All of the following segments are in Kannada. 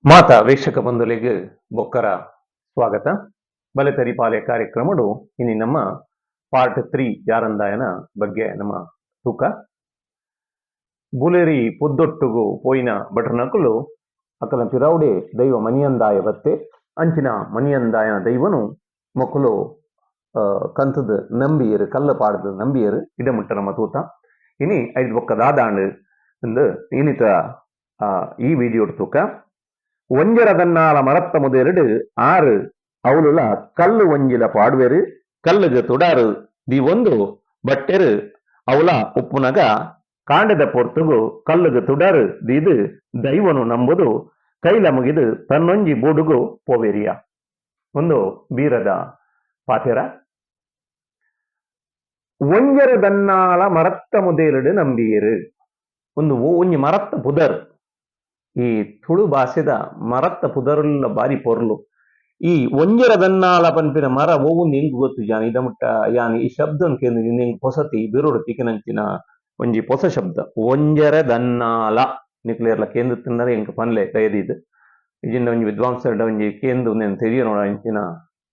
ಮಾತಾ ವೀಕ್ಷಕ ಬಂಧುಗಳಿಗೆ ಬೊಕ್ಕರ ಸ್ವಾಗತ. ಬಲೆ ತರಿಪಾಲೆ ಕಾರ್ಯಕ್ರಮಡು ಇನಿ ನಮ್ಮ ಪಾರ್ಟ್ 3 ಯಾರಂದಾಯನ ಬಗ್ಗೆ ನಮ್ಮ ತೂಕ ಬುಲೆರಿ ಪೊದ್ದೊಟ್ಟುಗು ಪೋಯಿನ ಬಟ್ರನಕುಲು ಅಕಲ ಪಿರೌಡೆ ದೈವ ಮನಿಯಂದಾಯ ಬತ್ತೆ ಅಂಚಿನ ಮನಿಯಂದಾಯನ ದೈವನು ಮೊಕ್ಕಲು ಕಂತದ ನಂಬಿಯರು ಕಲ್ಲ ಪಾಡದ ನಂಬಿಯರು ಇಡಮುಟ್ಟ ನಮ್ಮ ತೂತ ಇನಿ ಐದು ಬೊಕ್ಕದಾದಾಂಡು ಎಂದು ಇನಿತ ಈ ವಿಡಿಯೋ ತೂಕ ஒஞ்சரதன்னால மரத்த முதலிடு ஆறு அவளுல கல்லு ஒஞ்சில பாடுவேரு கல்லுಗೆ ತುಡಾರು ದಿ ಒಂದು ಬಟ್ಟೆರು ಅವಳ ಉಪ್ಪುನಗ ಕಾಂಡದ ಪೊರ್ತುಗು ಕಲ್ಲುಗೆ ತುಡಾರು ದಿದು ದೈವನು ನಂಬುದು ಕೈಲ ಮುಗಿದು ತನ್ನೊಂಜಿ ಬೂಡುಗು ಪೋವೆರಿಯ ಒಂದು ಬೀರದ ಪಾತೆರ ಒಂಜರದನ್ನಾಲ ಮರತ್ತ ಮುದೇಲಿಡು ನಂಬಿಯರು ಒಂದು ಒಂಜಿ ಮರತ್ತ ಪುದರ್ ಈ ತುಳು ಭಾಷೆದ ಮರತ್ತ ಪುದರುಲ್ಲ ಬಾರಿ ಪೊರ್ಲು ಈ ಒಂಜರದನ್ನಾಲ ಪನ್ಪಿನ ಮರ ಓವು ನಿಂಗ್ ಗೊತ್ತು ಜಾನಿ ಇದಮುಟ್ಟ ಯಾನಿ ಈ ಶಬ್ದನ್ ಕೇಂದ್ರ ನಿಂಗ್ ಪೊಸತಿ ಬಿರುಡು ತಿಕ್ಕನಂಚಿನ ಒಂಜಿ ಪೊಸ ಶಬ್ದ ಒಂಜರದನ್ನಾಲ ನಿಕ್ಲೇರ್ಲ ಕೇಂದ್ರ ತಿನ್ನರೆ ಇಂಕ ಪನ್ಲೆ ಕೈದಿದ್ದು ಇಜಿಂದ ಒಂಜಿ ವಿದ್ವಾಂಸದ ಒಂಜಿ ಕೇಂದ್ರ నేను తెలియనోಡ ಅಂಚಿನ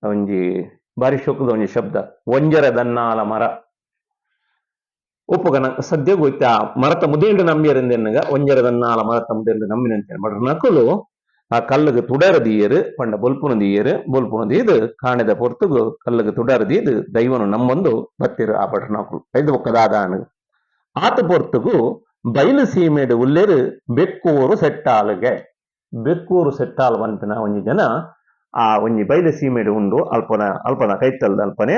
ಒಂಜಿ ಬಾರಿ ಶೋಕದ ಒಂಜಿ ಶಬ್ದ ಒಂಜರದನ್ನಾಲ ಮರ ಉಪ್ಪುಗನ ಸದ್ಯಗೂ ಇತ್ತ ಮರತ ಮುದೇಂಡು ನಂಬಿಯರಿಂದೆನ್ನಗ ಒಂಜರದನ್ನಾಲ ಮರತ ಮುದೇಂಡು ನಂಬಿನಂಚೆ ಬಟ್ ನಕುಲು ಆ ಕಲ್ಲುಗೆ ತುಡರದಿಯರು ಪಂಡ ಬೊಲ್ಪುನ ದೀದು ಕಾಣದ ಪೊರ್ತುಗು ಕಲ್ಲುಗೆ ತುಡರದೀದು ದೈವನು ನಮ್ಮೊಂದು ಬತ್ತಿರು ಆ ಬಟ್ ನಕುಲು ಐದು ಒಕ್ಕದಾದಾನು ಆತ ಪೊರ್ತುಗು ಬಯಲು ಸೀಮೆಡು ಉಲ್ಲೆರು ಬೆಕ್ಕೂರು ಸೆಟ್ಟಾಲು ಪಂಪಿನ ಒಂಜಿ ಜನ ಆ ಒಂಜಿ ಬಯಲು ಸೀಮೆಡು ಉಂಡು ಅಲ್ಪನ ಕೈತಲ್ದ ಅಲ್ಪನೆ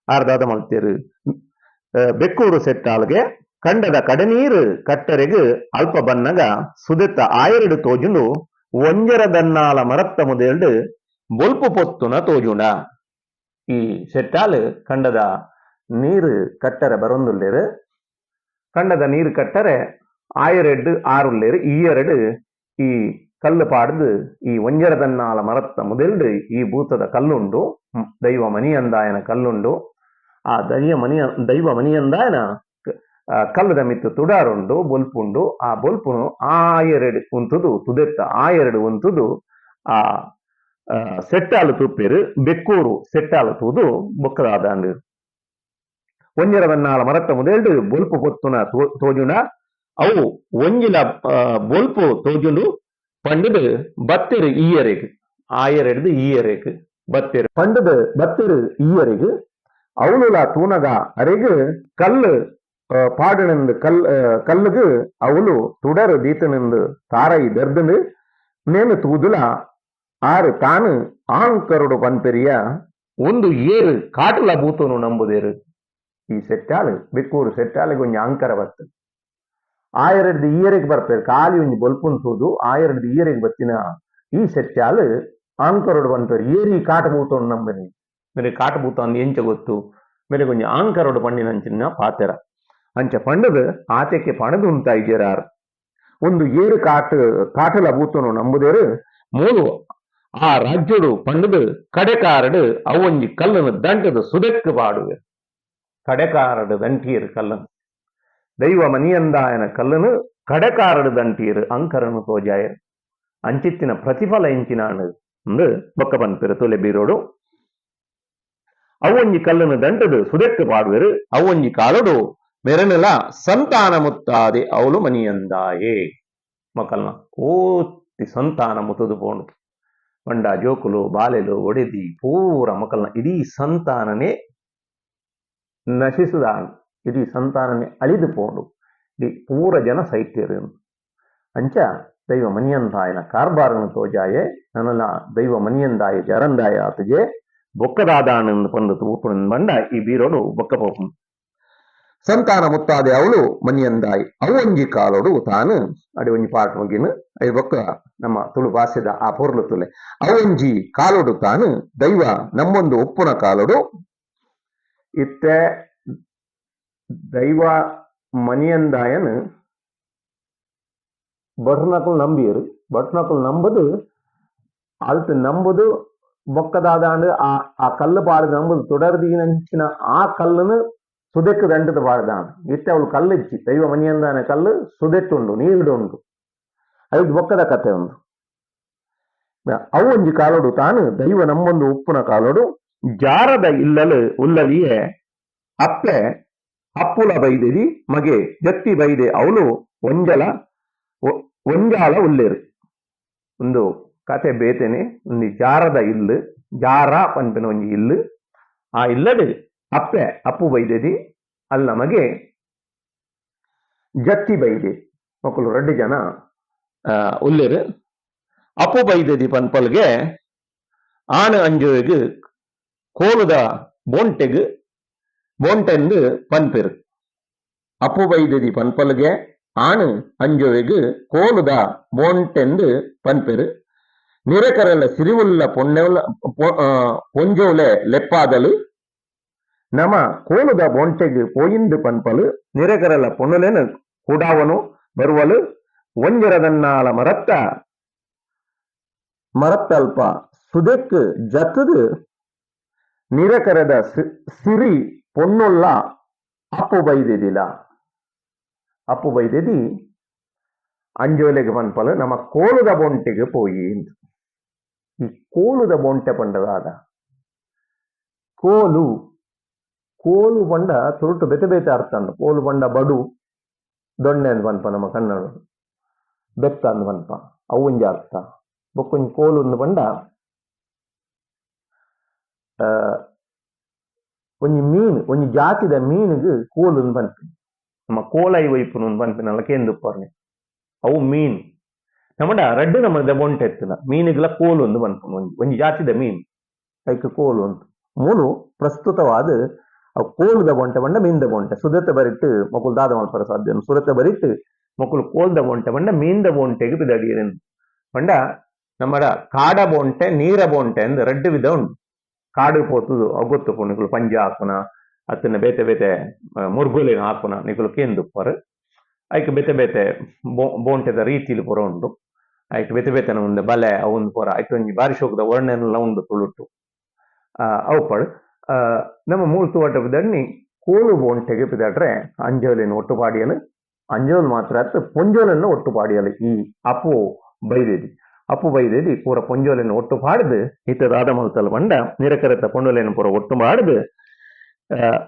ಆರ್ದಾದ ಮಲ್ತೇರು ಬೆಕ್ಕೂರು ಸೆಟ್ಟಾಲ್ಗೆ ಕಂಡದ ಕಡನೀರು ಕಟ್ಟರೆಗು ಅಲ್ಪ ಬನ್ನಗ ಸುದೆತ್ತ ಆಯರಡು ತೋಜುಂಡು ಒಂಜರದನ್ನಾಲ ಮರತ್ತ ಮುದೇಲ್ಡು ಬೊಲ್ಪು ಪೊತ್ತುನ ತೋಜುಂಡ ಈ ಸೆಟ್ಟಾಲು ಕಂಡದ ನೀರು ಕಟ್ಟರೆ ಬರೊಂದುಲ್ಲೇರು ಕಂಡದ ನೀರು ಕಟ್ಟರೆ ಆಯರೆಡ್ಡು ಆರುಲ್ಲೇರು ಈ ಎರಡು ಈ ಕಲ್ಲು ಪಾಡ್ದು ಈ ಒಂಜರದನ್ನಾಲ ಮರತ್ತ ಮುದೆಲ್ಡು ಈ ಭೂತದ ಕಲ್ಲುಂಡು ದೈವ ಮನಿಯಂದಾಯನ ಕಲ್ಲುಂಡು ಆ ದೈವ ಮನಿಯಂದಾಯನ ಕಲ್ಲದ ಮಿತ್ತು ತುಡಾರುಂಡು ಬೊಲ್ಪುಂಡು ಆ ಬೊಲ್ಪುನು ಆಯರೆಡು ಉಂತುದು ತುದೆತ್ತ ಆಯರೆಡು ಉಂತುದು ಆ ಸೆಟ್ಟಾಲು ತುಪ್ಪೇರು ಬೆಕ್ಕೂರು ಸೆಟ್ಟಾಲು ತೂದು ಬೊಕ್ಕದಾದಂಡು ಒಂಜರದನ್ನಾಲ ಮರತ್ತ ಮುದೇಲ್ಡು ಬೊಲ್ಪು ಪೊತ್ತುನ ತೋಜುಂಡ ಅವು ಒಂಜಿಲ ಬೊಲ್ಪು ತೋಜುಂಡು ಪಂಡುದು ಬತ್ತೆರು ಈಯರೆಗು ಆಯರೆಡ್ದು ಈಯರೆಗು ಬತ್ತೆರು ಪಂಡುದು ಬತ್ತೆರು ಈಯರೆಗು ಅವಳುಲ ತೂನಗ ಅರೆಗು ಕಲ್ಲು ಪಾಡನೆಂದು ಕಲ್ಲುಗು ಅವಳು ತುಡರು ದೀತನೆಂದು ತಾರೈ ದರ್ದನು ನೇನು ತೂದುಲ ಆರು ತಾನು ಆಂಕರುಡು ಪನ್ಪೆರಿಯ ಒಂದು ಏರು ಕಾಟುಲ ಬೂತನು ನಂಬುದೇರು ಈ ಸೆಟ್ಟಾಳು ಬೆಕ್ಕೂರು ಸೆಟ್ಟಾಳಿಗೆ ಒಂಜಿ ಅಂಕರ ಬತ್ತು ಆಯರಡ್ದು ಈಯರೆಗೆ ಬರ್ಪೇರು ಖಾಲಿ ಒಂಜಿ ಬೊಲ್ಪುನ್ ತೂದು ಆಯರಡ್ದು ಈಯರೆಗೆ ಬತ್ತಿನ ಈ ಸೆಟ್ಟಾಳು ಆಂಕರುಡು ಪನ್ಪೇರು ಏರಿ ಕಾಟ ಬೂತನು ನಂಬನಿ ಮೇರೆ ಕಾಟ ಬೂತ ಅಂದ್ ಎಂಚ ಗೊತ್ತು ಮೇರೆ ಕೊಂಚ ಆಂಕರೋಡು ಪಂಡಿನಂಚಿನ ಪಾತೆರ ಅಂಚ ಪಂಡದು ಆತೆಕ್ಕೆ ಪಣದು ಉಂಟಾ ಇಜರಾರ್ ಒಂದು ಏರು ಕಾಟಲ ಬೂತನು ನಂಬುದೇರು ಮೂಲು ಆ ರಾಜ್ಯಡು ಪಂಡದು ಕಡೆಕಾರಡು ಅವೊಂಜಿ ಕಲ್ಲನು ದಂಟದು ಸುದೆಕ್ಕು ಪಾಡುವೆ ಕಡೆಕಾರಡು ದಂಟಿಯರು ಕಲ್ಲನು ದೈವ ಮನಿಯಂದಾಯನ ಕಲ್ಲನು ಕಡೆಕಾರಡು ದಂಟಿಯರು ಅಂಕರನು ತೋಜಾಯರು ಅಂಚಿತ್ತಿನ ಪ್ರತಿಫಲ ಎಂಚಿನಾಡು ಒಂದು ಬೊಕ್ಕ ಪನ್ಪೆರು ತೊಲೆ ಬೀರೋಡು ಅವೊಂಜಿ ಕಲ್ಲನು ದಂಟದು ಸುದೆಕ್ಕು ಪಾಡುವೆರು ಅವೊಂಜಿ ಕಾಲಡು ಮೆರನೆಲ ಸಂತಾನ ಮುತ್ತಾದೆ ಅವಳು ಮನಿಯಂದಾಯೇ ಮಕ್ಕಳನ್ನ ಓತಿ ಸಂತಾನ ಮುತ್ತದು ಪೋಂಡು ಮಂಡ ಜೋಕುಲು ಬಾಲೆಲು ಒಡೆದಿ ಪೂರ ಮಕ್ಕಳನ್ನ ಇಡೀ ಸಂತಾನನೇ ನಶಿಸುದಾನು ಇಡೀ ಸಂತಾನನೇ ಅಳಿದು ಪೋಂಡು ಇಡೀ ಪೂರ ಜನ ಸೈತ್ಯರು ಅಂಚ ದೈವ ಮನಿಯಂದಾಯನ ಕಾರ್ಬಾರನು ತೋಜಾಯೆ ನನ್ನಲ್ಲ ದೈವ ಮನಿಯಂದಾಯ ಜರಂದಾಯ ಆತಜೆ ಬೊಕ್ಕದಾದಾನಂದು ಪಂದು ತೂಪುನ ಬಂಡ ಈ ಬೀರೋಡು ಬೊಕ್ಕ ಪೋಪು ಸಂತಾನ ಮುತ್ತಾದೆ ಅವಳು ಮನಿಯಂದಾಯಿ ಅವೊಂಜಿ ಕಾಲೋಡು ತಾನು ಅಡಿ ಒಂಜಿ ಪಾಟ್ ಮುಗಿನು ಐದು ಬೊಕ್ಕ ನಮ್ಮ ತುಳು ಭಾಷೆದ ಆ ಪೊರ್ಲು ತುಲೆ ಅವೊಂಜಿ ಕಾಲೋಡು ತಾನು ದೈವ ನಮ್ಮೊಂದು ಉಪ್ಪುನ ಕಾಲೋಡು ಇತ್ತೆ ದೈವ ಮನಿಯಂದಾಯನು ಬಟ್ನಕುಲು ನಂಬಿಯರು ಬಟ್ನಕುಲು ನಂಬುದು ಅಲ್ತು ನಂಬುದು ಬೊಕ್ಕದಾದಾಂಡು ಆ ಕಲ್ಲು ಪಾಡ್ದು ನಂಬುದು ತುಡರ್ದೀನಂಚಿನ ಆ ಕಲ್ಲುನು ಸುದೆಕ್ಕು ದಂಟದ ಪಾಡ್ದಾಂಡು ಇತ್ತೆ ಅವಳು ಕಲ್ಲಿಚ್ಚಿ ದೈವ ಮನಿಯಂದಾಯನ ಕಲ್ಲು ಸುದೆಟ್ಟುಂಡು ನೀರುಡು ಉಂಡು ಐದು ಬೊಕ್ಕದ ಕತೆ ಉಂಡು ಅವು ಒಂಜಿ ಕಾಲೋಡು ತಾನು ದೈವ ನಮ್ಮೊಂದು ಉಪ್ಪುನ ಕಾಲೋಡು ಜಾರದ ಇಲ್ಲಲು ಉಲ್ಲಲಿಯೇ ಅಪ್ಪೆ ಅಪ್ಪುಲ ಬೈದೆದಿ ಮಗೆ ಜತ್ತಿ ಬೈದೆ ಅವಳು ಒಂಜಾಲ ಉಲ್ಲೇರು ಒಂದು ಕತೆ ಬೇತೇನೆ ಒಂದು ಜಾರದ ಇಲ್ಲು ಜಾರ ಪಂಪಿನ ಒಂಜಿ ಇಲ್ಲು ಆ ಇಲ್ಲಡು ಅಪ್ಪೆ ಅಪ್ಪು ಬೈದೆದಿ ಅಲ್ಲ ಮಗೆ ಜತ್ತಿ ಬೈದೆ ಮಕ್ಕಳು 2 ಜನ ಉಲ್ಲೇರು ಅಪ್ಪು ಬೈದೆದಿ ಪನ್ಪಲ್ಗೆ ಆಣು ಅಂಜುವೆಗ್ ಕೋಲುದ ಬೋಂಟೆಂದು ಪನ್ಪೆರು ಅಪ್ಪು ಬೈದೆದಿ ಪನ್ಪಲ್ಗೆ ಆಣು ಅಂಜುವೆಗ್ ಕೋಲುದ ಬೋಂಟೆಂದು ಪನ್ಪೆರು ನಿರಕರಲ ಸಿರಿವುಲ್ಲ ಪೊಂಜೋಲೆ ಲೆಪ್ಪಾದಲು ನಮ ಕೋಲುದ ಬೋಂಟೆಗ್ ಪೋಯಿಂದು ಪನ್ಪಲು ನಿರಕರಲ ಪೊಣ್ಣುಲೆನು ಕೂಡಾವನು ಬರುವಲು ಒಂಜರದನ್ನಾಲ ಮರತ್ತಲ್ಪ ಸುದೆಕ್ ಜತ್ತದು ನಿರಕರದ ಸಿರಿ ಪೊಣ್ಣುಲ್ಲ ಅಪ್ಪು ಬೈದೆದಿಲ ಅಪ್ಪು ಬೈದೆದಿ ಅಂಜೋಲೆಗೆ ಪನ್ಪಲು ನಮ್ಮ ಕೋಲುದ ಬೊಂಟೆಗೆ ಪೋಯಿ ಈ ಕೋಲುದ ಬೊಂಟೆ ಪಂಡದಾದ ಕೋಲು ಪಂಡ ತುರುಟು ಬೆತೆ ಬೇತೆ ಅರ್ಥ ಅಂದು ಕೋಲು ಪಂಡ ಬಡು ದೊಣ್ಣೆ ಅಂದ್ ಪನ್ಪ ನಮ್ಮ ಕನ್ನಡ ಬೆತ್ತ ಅಂದ್ ಪನ್ಪ ಅವುಂಜಿ ಅರ್ಥ ಬೊಕ್ಕೊಂಜಿ ಕೋಲು ಒಂದು ಪಂಡ ಒಂಜಿ ಮೀನು ಒಂಜಿ ಜಾತಿದ ಮೀನಿಗೆ ಕೋಲು ಪನ್ಪಿ ನಮ್ಮ ಕೋಲೈ ವೈಪುನು ಪನ್ಪಿನಲ್ಲ ಕೇಂದುಪ್ಪರ್ನಿ ಅವು ಮೀನ್ ನಮ್ಮಡ ರಡ್ಡು ನಮ್ಮದ ಬೊಂಟೆ ಎತ್ತಲ ಮೀನುಗಳ ಕೋಲು ಒಂದು ಪನ್ಪುನು ಒಂಜಿ ಜಾತಿದ ಮೀನು ಲೈಕ್ ಕೋಲು ಅಂತ ಮೂಲು ಪ್ರಸ್ತುತವಾದ ಕೋಲುದ ಬೊಂಟೆ ಬಂಡ ಮೀನ್ದ ಬೊಂಟೆ ಸುದತೆ ಬರಿಟ್ಟು ಮಕ್ಕಳು ದಾದ ಮಲ್ಪರ ಸಾಧ್ಯ ಸುರತೆ ಬರಿಟ್ಟು ಮಕ್ಕಳು ಕೋಲ್ದ ಬೊಂಟೆ ಬಂಡ ಮೀನ್ದ ಬೊಂಟೆಗೆ ಬಿದಡಿಯರೆಂದು ಬಂಡ ನಮ್ಮಡ ಕಾಡ ಬೊಂಟೆ ನೀರ ಬೊಂಟೆ ಅಂದ್ 2 ವಿಧ ಉಂಟು ಕಾಡು ಪೋತುದು ಗೊತ್ತು ನಿಕುಲು ಪಂಜ ಹಾಕುನ ಅತ್ತನ ಬೇತೆ ಬೇತೆ ಮುರ್ಗುಲಿನ ಹಾಕುನ ನಿಕುಲು ಕೇಂದುಪ್ಪರು ಐಕ್ ಬೇತೆ ಬೇತೆ ಬೋಂಟೆದ ರೀತಿಲಿ ಪುರ ಉಂಡು ಐಕ್ ಬೇತೆ ಬೇತೆನ ಉಂಡು ಬಲೆ ಅವುಂದು ಪುರ ಐಕ್ ಒಂಜಿ ಬಾರಿ ಶೋಕದ ವರ್ಣೆಲ್ಲ ಉಂಡು ತುಳುಟು ಅವಪಡು ನಮ್ಮ ಮೂಲ ತೋಟ ಬಿದಣ್ಣಿ ಕೋಲು ಬೋಂಟೆಗೆ ಬಿದಡ್ರೆ ಅಂಜೋಲಿನ ಒಟ್ಟುಪಾಡಿಯಲು ಅಂಜೋಲು ಮಾತ್ರ ಅತ್ತು ಪೊಂಜೋಲನ್ನು ಒಟ್ಟುಪಾಡಿಯಲು ಈ ಅಪ್ಪು ಬೈದೇದಿ ಪೂರ ಪೊಂಜೋಲಿನ ಒಟ್ಟು ಪಾಡ್ದು ಇತ್ತ ರಾಧ ಮಲ್ತಲ್ ಬಂಡ ನಿರಕರತ ಪೊಂಡೋಲಿನ ಪೂರ ಒಟ್ಟು ಪಾಡ್ದು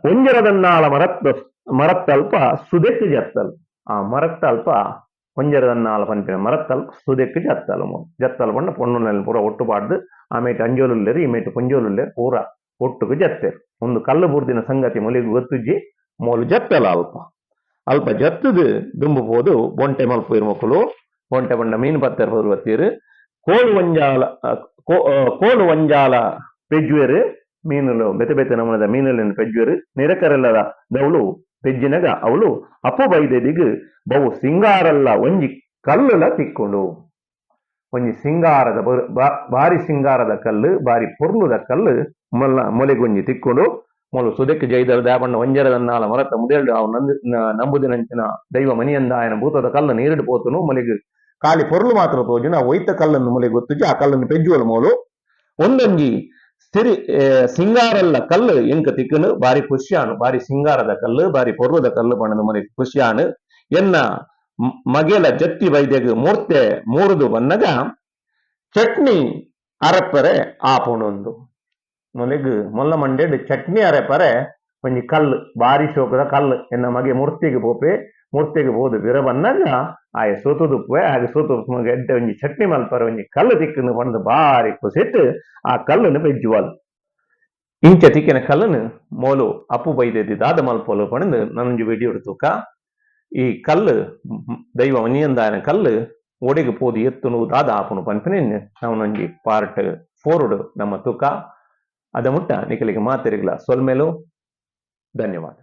ಒಂಜರದನ್ನಾಳ ಮರತ್ತಲ್ಪ ಸುದೆಕ್ ಜತ್ತಲ್ ಆ ಮರತ್ತಲ್ಪ ಒಂಜರದನ್ನಾಳ ಪಂಪಿನ ಮರತ್ತಲ್ಪ ಸುದೆಕ್ ಜತ್ತಲ್ ಬಂಡ ಪೊಂಡೋಲಿನ ಪೂರ ಒಟ್ಟು ಪಾಡ್ದು ಆಮೇಲೆ ಅಂಜೋಲುಲ್ಲೇರು ಈಮೇಟು ಪೊಂಜೋಲುಲ್ಲೇರು ಪೂರ ಒಟ್ಟುಗು ಜತ್ತೇರು ಒಂದು ಕಲ್ಲು ಬುರ್ದಿನ ಸಂಗತಿ ಮೊಲಿಗು ಗೊತ್ತುಜ್ಜಿ ಮೋಲು ಜತ್ತಲ ಅಲ್ಪ ಜತ್ತದು ದುಂಬು ಪೋದು ಬೊಂಟೆ ಮಲ್ಪುಯಿರು ಮಕ್ಕಳು ಬೊಂಟೆ ಬಂಡ ಮೀನು ಪತ್ತೆರು ಹೋರು ಬತ್ತೀರು ಕೋಲು ಒಂಜಾಲ ಪೆಜ್ವೇರು ಮೀನುಲು ಬೆತೆ ಬೆತೆ ನಮೂನದ ಮೀನುಲಿನ ಪೆಜ್ವೇರು ನಿರಕರೆಲ್ಲದ ದವಳು ಪೆಜ್ಜಿನಗ ಅವಳು ಅಪ್ಪು ಬೈದೆದಿಗ್ ಬಹು ಸಿಂಗಾರಲ್ಲ ಒಂಜಿ ಕಲ್ಲುಲ ತಿಕ್ಕೊಂಡು ಒಂಜಿ ಸಿಂಗಾರದ ಬಾರಿ ಸಿಂಗಾರದ ಕಲ್ಲು ಬಾರಿ ಪೊರ್ಲುದ ಕಲ್ಲು ಮೊಲೆಗೊಂಜಿ ತಿಕ್ಕೊಂಡು ಮೊಲು ಸುದೆಕ್ ಜೈದರ ದಾಬಣ್ಣ ಒಂಜರದನ್ನಾಲ ಮರತ ಮುದೇಳ್ಡು ಅವು ನಂಬುದಿನಂಚಿನ ದೈವ ಮನಿಯಂದಾಯನ ಭೂತದ ಕಲ್ಲು ನೀರಿಡು ಪೋತುನು ಮೊಲೆಗ್ ಕಾಲಿ ಪೊರ್ಲು ಮಾತ್ರ ತೋಜುನು ಆ ಒಯ್ತ ಕಲ್ಲನ್ನು ಮೊಲೆಗೆ ಗೊತ್ತುಜಿ ಆ ಕಲ್ಲನ್ನು ಪೆಜ್ಜುವಲು ಮೋಲು ಒಂದೊಂಜಿ ಸಿರಿ ಸಿಂಗಾರಲ್ಲ ಕಲ್ಲು ಎಂಕ ತಿಕ್ಕನು ಬಾರಿ ಖುಷಿಯಾನು ಬಾರಿ ಸಿಂಗಾರದ ಕಲ್ಲು ಬಾರಿ ಪೊರ್ಲುದ ಕಲ್ಲು ಪಣ್ಣದು ಮೊಲೆಗ್ ಖುಷಿಯಾನು ಎನ್ನ ಮಗೆಲ ಜತ್ತಿ ಬೈದೆಗ್ ಮೂರ್ತೆ ಮೂರುದು ಬನ್ನಗ ಚಟ್ನಿ ಅರಪ್ಪರೆ ಆಪುಣೊಂದು ಮೊಲೆಗ್ ಮೊಲ್ಲ ಮಂಡೆಡ್ ಚಟ್ನಿ ಅರೆಪರೆ ಒಂಜಿ ಕಲ್ಲು ಬಾರಿ ಶೋಕದ ಕಲ್ಲು ಎನ್ನ ಮಗೆ ಮೂರ್ತಿಗೆ ಬೋದು ಬಿರ ಬನ್ನಗ ಆಯ ಸೋತುದುಪ್ಪುವೆ ಹಾಗೆ ಸೋತು ಎಡ್ಡೆ ಒಂಜಿ ಚಟ್ನಿ ಮಲ್ಪರೆ ಒಂಜಿ ಕಲ್ಲು ತಿಕ್ಕನು ಪಂದು ಬಾರಿ ಖುಷಿಟ್ಟು ಆ ಕಲ್ಲನ್ನು ಪೆಜ್ಜುವಲ್ ಇಂಚ ತಿಕ್ಕಿನ ಕಲ್ಲನ್ನು ಮೋಲು ಅಪ್ಪು ಬೈದೆದಿ ದಾದ ಮಲ್ಪೋಲು ಪಣದು ನನ್ನೊಂಜಿ ವಿಡಿಯೋ ತೂಕ ಈ ಕಲ್ಲು ದೈವ ಮನಿಯಂದಾಯನ ಕಲ್ಲು ಒಡೆಗೆ ಪೋದು ಎತ್ತುನು ದಾದ ಆಪುನು ಪನ್ಪಿನ ಅವನೊಂಜಿ ಪಾರ್ಟ್ 4 ನಮ್ಮ ತೂಕ ಅದ ಮುಟ್ಟ ನಿಖಲಿಗೆ ಮಾತಿರಿಗಲ ಸೊಲ್ಮೆಲು ಧನ್ಯವಾದ.